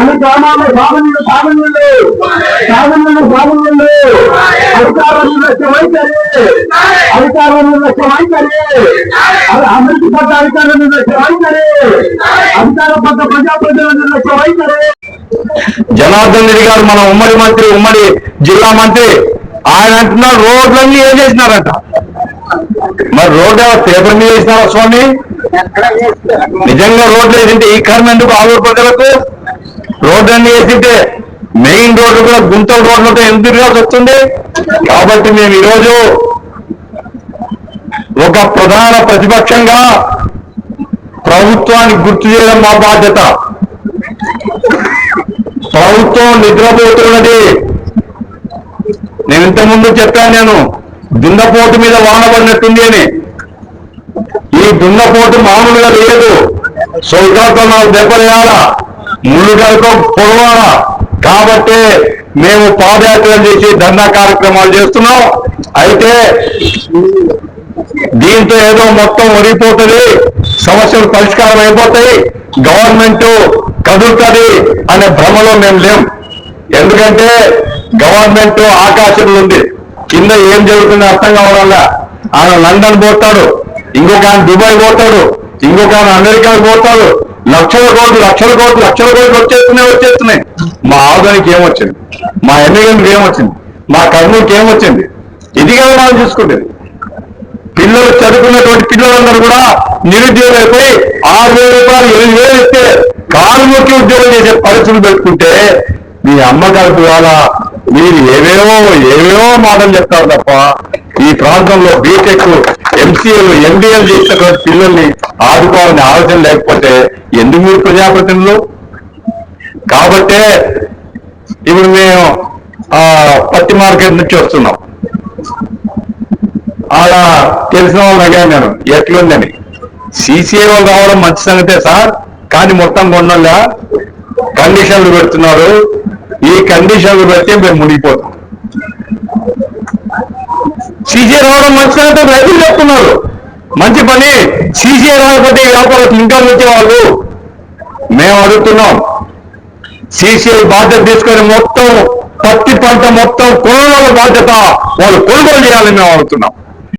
అన్ని గ్రామాల్లో సాగునీళ్ళు అధికార నిర్లక్ష్య వైఖరి అభివృద్ధి పట్ల అధికార నిర్లక్ష్య వైఖరి అధికార పట్ల ప్రజాప్రతినిధుల నిర్లక్ష్య వైఖరి. జనార్దన్ రెడ్డి గారు మన ఉమ్మడి మంత్రి, ఉమ్మడి జిల్లా మంత్రి, ఆయన అంటున్నారు రోడ్లన్నీ ఏం చేసినారంట. మరి రోడ్డు పేపర్ మీద వేసినారా స్వామి? నిజంగా రోడ్లు వేసింటే ఈ కర్మ ఎందుకు ఆలూరు ప్రజలకు? రోడ్లన్నీ వేసింటే మెయిన్ రోడ్లు కూడా గుంటల రోడ్లతో ఎందుకు తిరగాల్సి వస్తుంది? కాబట్టి మేము ఈరోజు ఒక ప్రధాన ప్రతిపక్షంగా ప్రభుత్వానికి గుర్తు చేయడం మా బాధ్యత. ప్రభుత్వం నిద్రపోతున్నది. నేను ఇంతకుముందు చెప్పాను, నేను దున్నపోటు మీద వాన పడినట్టుంది అని. ఈ దున్నపోటు మామూలుగా లేదు. సొల్కాతో నాకు దెబ్బలేయాలా, ముళ్ళుగారితో పొడవాలా. కాబట్టి మేము పాదయాత్రలు చేసి ధర్నా కార్యక్రమాలు చేస్తున్నాం. అయితే దీంతో ఏదో మొత్తం ఒరిగిపోతుంది, సమస్యలు పరిష్కారం అయిపోతాయి, గవర్నమెంట్ కదులుతుంది అనే భ్రమలో మేము లేం. ఎందుకంటే గవర్నమెంట్ ఆకాశంలో ఉంది, కింద ఏం జరుగుతుందో అర్థం కావాలా. ఆయన లండన్ పోతాడు, ఇంకొక ఆయన దుబాయ్ పోతాడు, ఇంకొక ఆయన అమెరికాకు పోతాడు. లక్షల కోట్లు వచ్చేస్తున్నాయి. మా ఆదానికి ఏమొచ్చింది? మా ఎమ్మెల్యేకి ఏమొచ్చింది? మా కర్నూలుకి ఏమొచ్చింది? ఇది కదా మనం చూసుకుంటుంది. పిల్లలు చదువుకున్నటువంటి పిల్లలందరూ కూడా నిరుద్యోగం అయిపోయి 6,000 రూపాయలు 7,000 ఇస్తే కార్మికులకి ఉద్యోగం చేసే పరిస్థితులు పెట్టుకుంటే మీ అమ్మగారికి వాళ్ళ మీరు ఏవేవో మాటలు చెప్తారు తప్ప ఈ ప్రాంతంలో బీటెక్, ఎంసీఏలు, ఎంబీఏలు చేసినటువంటి పిల్లల్ని ఆదుకోవాలని ఆలోచన లేకపోతే ఎందుకు మీరు ప్రజాప్రతినిధులు? కాబట్టే ఇప్పుడు మేము పత్తి మార్కెట్ నుంచి వస్తున్నాం. ఆడ తెలిసిన వాళ్ళు అడిగాను నేను ఎట్లుందని. సీసీఐ వాళ్ళు రావడం మంచి సంగతే సార్, కానీ మొత్తం కొన్నాళ్ళ కండిషన్లు పెడుతున్నారు. ఈ కండిషన్లు పెడితే మేము మునిగిపోతాం. సీసీఐ రావడం మంచి సంగతే రైతులు చెప్తున్నారు, మంచి పని. సీసీఐ రాకపోతే వ్యాపారస్తులు ఇంకా వచ్చేవాళ్ళు. మేము అడుగుతున్నాం, సీసీఐ బాధ్యత తీసుకొని మొత్తం పత్తి పంట మొత్తం కొనుగోలు బాధ్యత వాళ్ళు కొనుగోలు చేయాలని మేము అడుగుతున్నాం.